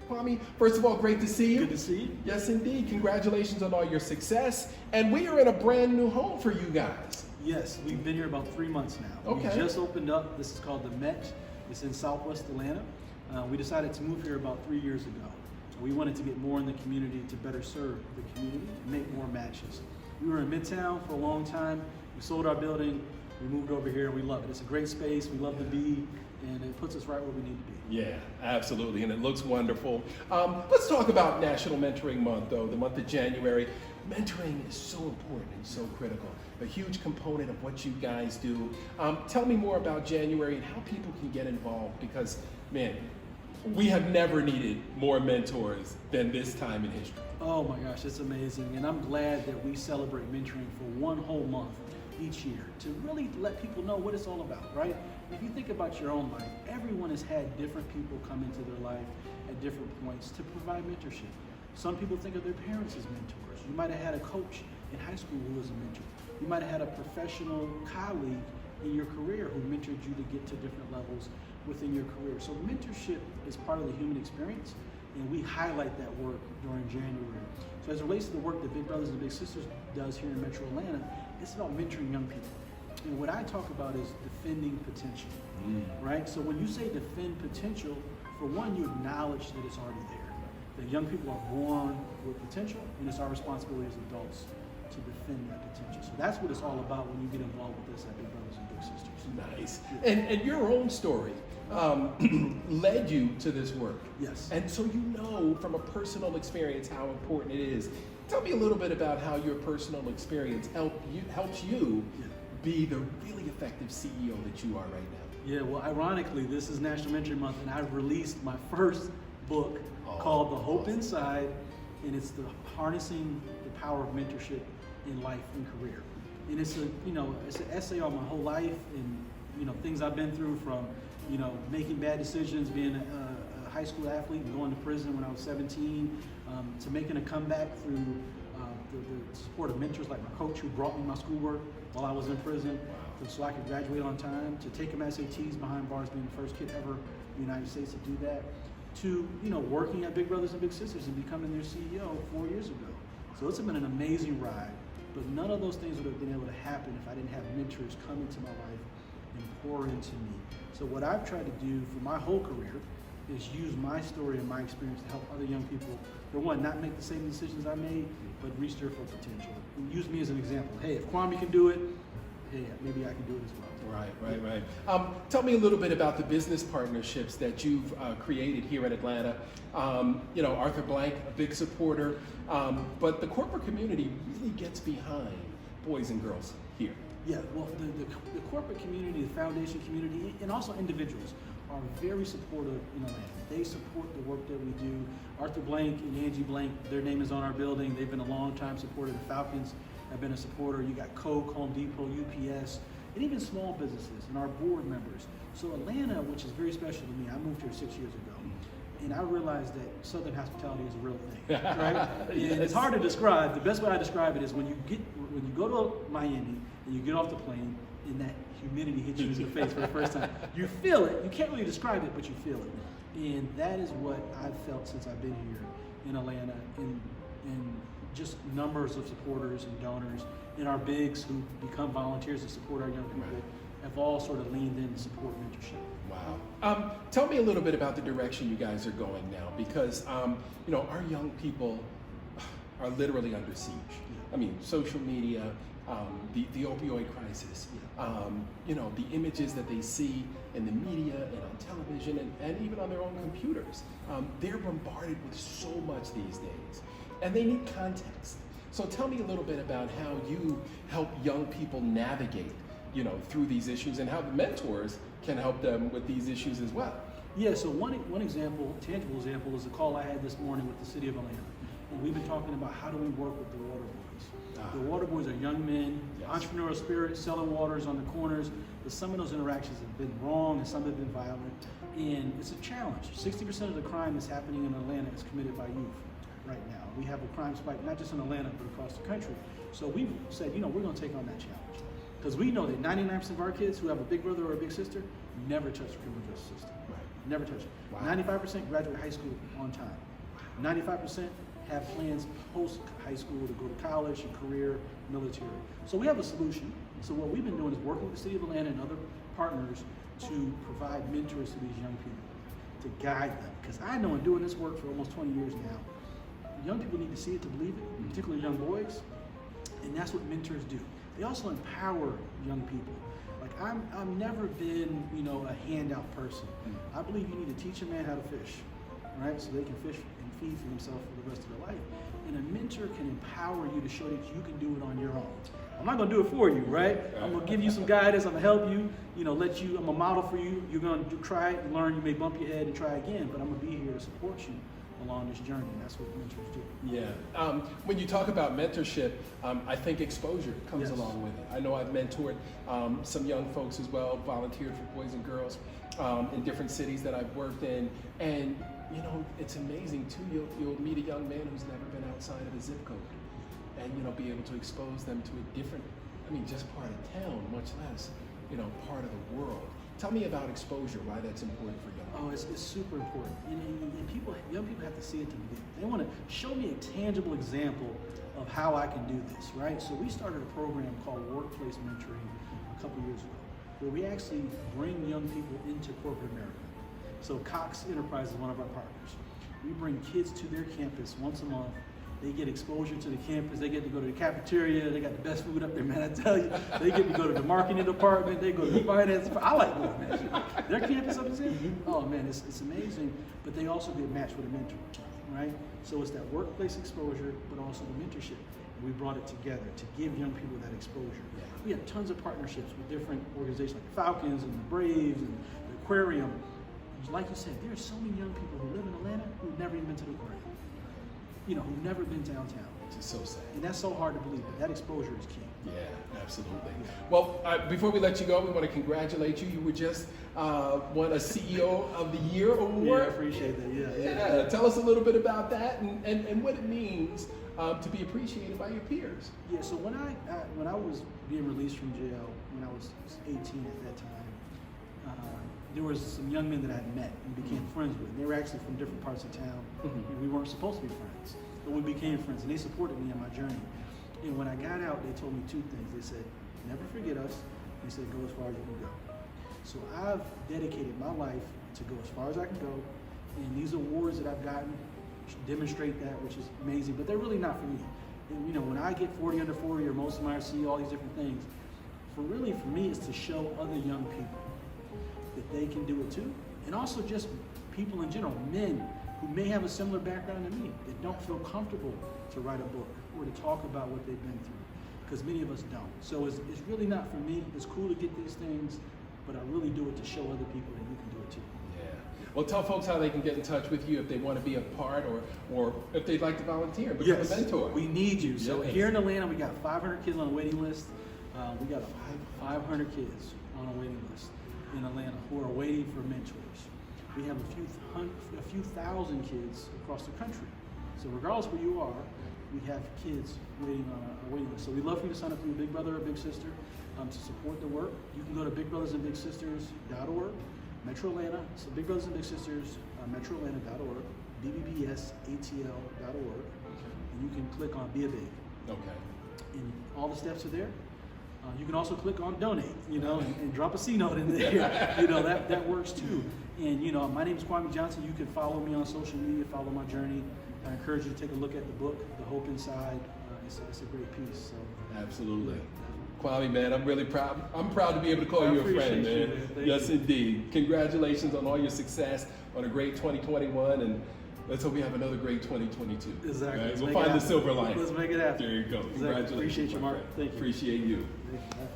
Kwame, first of all, great to see you. Good to see you. Yes, indeed. Congratulations on all your success. And we are in a brand new home for you guys. Yes, we've been here about 3 months now. Okay. We just opened up. This is called the Met. It's in Southwest Atlanta. We decided to move here about 3 years ago. We wanted to get more in the community to better serve the community and make more matches. We were in Midtown for a long time. We sold our building. We moved over here and we love it. It's a great space. We love to be, and it puts us right where we need to be. Yeah, absolutely, and it looks wonderful. Let's talk about National Mentoring Month, though, the month of January. Mentoring is so important and so critical, a huge component of what you guys do. Tell me more about January and how people can get involved, because, man, we have never needed more mentors than this time in history. Oh my gosh, it's amazing, and I'm glad that we celebrate mentoring for one whole month each year to really let people know what it's all about, right? If you think about your own life, everyone has had different people come into their life at different points to provide mentorship. Some people think of their parents as mentors. You might have had a coach in high school who was a mentor. You might have had a professional colleague in your career who mentored you to get to different levels within your career. So mentorship is part of the human experience, and we highlight that work during January. So as it relates to the work that Big Brothers and Big Sisters does here in Metro Atlanta, it's about mentoring young people. And what I talk about is defending potential, right? So when you say defend potential, for one, you acknowledge that it's already there. That young people are born with potential, and it's our responsibility as adults to defend that potential. So that's what it's all about when you get involved with this at Big Brothers and Big Sisters. Nice. And your own story led you to this work. Yes. And so you know from a personal experience how important it is. Tell me a little bit about how your personal experience helps you be the really effective CEO that you are right now. Yeah, well, ironically, this is National Mentoring Month, and I've released my first book called The Hope Inside, and it's the harnessing the power of mentorship in life and career. And it's it's an essay on my whole life and things I've been through, from making bad decisions, being a high school athlete and going to prison when I was 17, to making a comeback through the support of mentors like my coach who brought me my schoolwork while I was in prison, so I could graduate on time, to take my SATs behind bars, being the first kid ever in the United States to do that, to working at Big Brothers and Big Sisters and becoming their CEO 4 years ago. So it's been an amazing ride, but none of those things would have been able to happen if I didn't have mentors come into my life and pour into me. So what I've tried to do for my whole career is use my story and my experience to help other young people, for one, not make the same decisions I made, but reach their full potential. And use me as an example. Hey, if Kwame can do it, hey, maybe I can do it as well. Right. Tell me a little bit about the business partnerships that you've created here in Atlanta. Arthur Blank, a big supporter, but the corporate community really gets behind boys and girls here. Yeah, well, the corporate community, the foundation community, and also individuals are very supportive in Atlanta. They support the work that we do. Arthur Blank and Angie Blank, their name is on our building. They've been a long time supporter. The Falcons have been a supporter. You got Coke, Home Depot, UPS, and even small businesses and our board members. So Atlanta, which is very special to me, I moved here 6 years ago, and I realized that Southern hospitality is a real thing, right? Yes. And it's hard to describe. The best way I describe it is when you go to Miami and you get off the plane and that humidity hits you in the face for the first time. You feel it. You can't really describe it, but you feel it. And that is what I've felt since I've been here in Atlanta, and just numbers of supporters and donors, and our bigs who become volunteers to support our young people have all sort of leaned in to support mentorship. Wow. Tell me a little bit about the direction you guys are going now, because our young people are literally under siege. I mean, social media, the opioid crisis, the images that they see in the media and on television and even on their own computers. They're bombarded with so much these days, and they need context. So tell me a little bit about how you help young people navigate, through these issues, and how the mentors can help them with these issues as well. Yeah, so one example, tangible example, is a call I had this morning with the city of Atlanta. And we've been talking about how do we work with the water boys. The water boys are young men, entrepreneurial spirit, selling waters on the corners, but some of those interactions have been wrong and some have been violent. And it's a challenge. 60% of the crime that's happening in Atlanta is committed by youth right now. We have a crime spike, not just in Atlanta, but across the country. So we said, we're gonna take on that challenge. Because we know that 99% of our kids who have a big brother or a big sister never touch the criminal justice system. Never touch it. Wow. 95% graduate high school on time. 95% have plans post high school to go to college, a career, military. So we have a solution. So what we've been doing is working with the city of Atlanta and other partners to provide mentors to these young people, to guide them. Because I know in doing this work for almost 20 years now, young people need to see it to believe it, particularly young boys. And that's what mentors do. They also empower young people. Like I've never been, a handout person. I believe you need to teach a man how to fish, right? So they can fish and feed for themselves for the rest of their life. And a mentor can empower you to show that you can do it on your own. I'm not gonna do it for you, right? I'm gonna give you some guidance, I'm gonna help you, I'm a model for you. You're gonna try it and learn, you may bump your head and try again, but I'm gonna be here to support you along this journey. That's what mentors do. Yeah. When you talk about mentorship, I think exposure comes Yes. along with it. I know I've mentored some young folks as well, volunteered for Boys and Girls in different cities that I've worked in. And, it's amazing too. You'll meet a young man who's never been outside of a zip code and, be able to expose them to a different, just part of town, much less, part of the world. Tell me about exposure, why that's important for young people. Oh, it's super important. And young people have to see it to believe. They want to show me a tangible example of how I can do this, right? So we started a program called Workplace Mentoring a couple years ago, where we actually bring young people into corporate America. So Cox Enterprise is one of our partners. We bring kids to their campus once a month. They get exposure to the campus. They get to go to the cafeteria. They got the best food up there, man. I tell you, they get to go to the marketing department. They go to the finance. I like going, man. Their campus up there. Oh man, it's amazing. But they also get matched with a mentor, right? So it's that workplace exposure, but also the mentorship. And we brought it together to give young people that exposure. We have tons of partnerships with different organizations like the Falcons and the Braves and the Aquarium. Like you said, there are so many young people who live in Atlanta who've never even been to the aquarium. Who've never been downtown. It's so sad. And that's so hard to believe, but that exposure is key. Yeah, absolutely. Well, before we let you go, we want to congratulate you. You were just won a CEO of the Year award. Yeah, I appreciate that. Yeah. Tell us a little bit about that and what it means to be appreciated by your peers. Yeah. So when I was being released from jail, when I was 18 at that time, there was some young men that I had met and became friends with. They were actually from different parts of town. And we weren't supposed to be friends, but we became friends, and they supported me in my journey. And when I got out, they told me two things. They said, never forget us. They said, go as far as you can go. So I've dedicated my life to go as far as I can go. And these awards that I've gotten demonstrate that, which is amazing, but they're really not for me. And when I get 40 under 40 or most of my see all these different things, for me, it's to show other young people that they can do it too. And also just people in general, men who may have a similar background to me, that don't feel comfortable to write a book or to talk about what they've been through, because many of us don't. So it's really not for me. It's cool to get these things, but I really do it to show other people that you can do it too. Yeah. Well, tell folks how they can get in touch with you if they want to be a part or if they'd like to volunteer and become a mentor. We need you. So here in Atlanta, we got 500 kids on a waiting list. We got 500 kids on a waiting list in Atlanta who are waiting for mentors. We have a few thousand kids across the country. So regardless where you are, we have kids waiting on our waiting list. So we'd love for you to sign up for your big brother or big sister to support the work. You can go to bigbrothersandbigsisters.org, Metro Atlanta. So Big Brothers and Big Sisters, MetroAtlanta.org, BBBSATL.org, and you can click on Be a Big. Okay. And all the steps are there. You can also click on donate, and drop a C-note in there. That works too. And my name is Kwame Johnson. You can follow me on social media, follow my journey. I encourage you to take a look at the book, The Hope Inside. It's a great piece. So. Absolutely. Kwame, man, I'm really proud. I'm proud to be able to call you a friend, man. Yes, indeed. Congratulations on all your success, on a great 2021, and let's hope we have another great 2022. Exactly. Right? We'll find the silver lining. Let's make it happen. There you go. Exactly. Congratulations. Appreciate you, Mark. Thank you. Appreciate you. Thank you.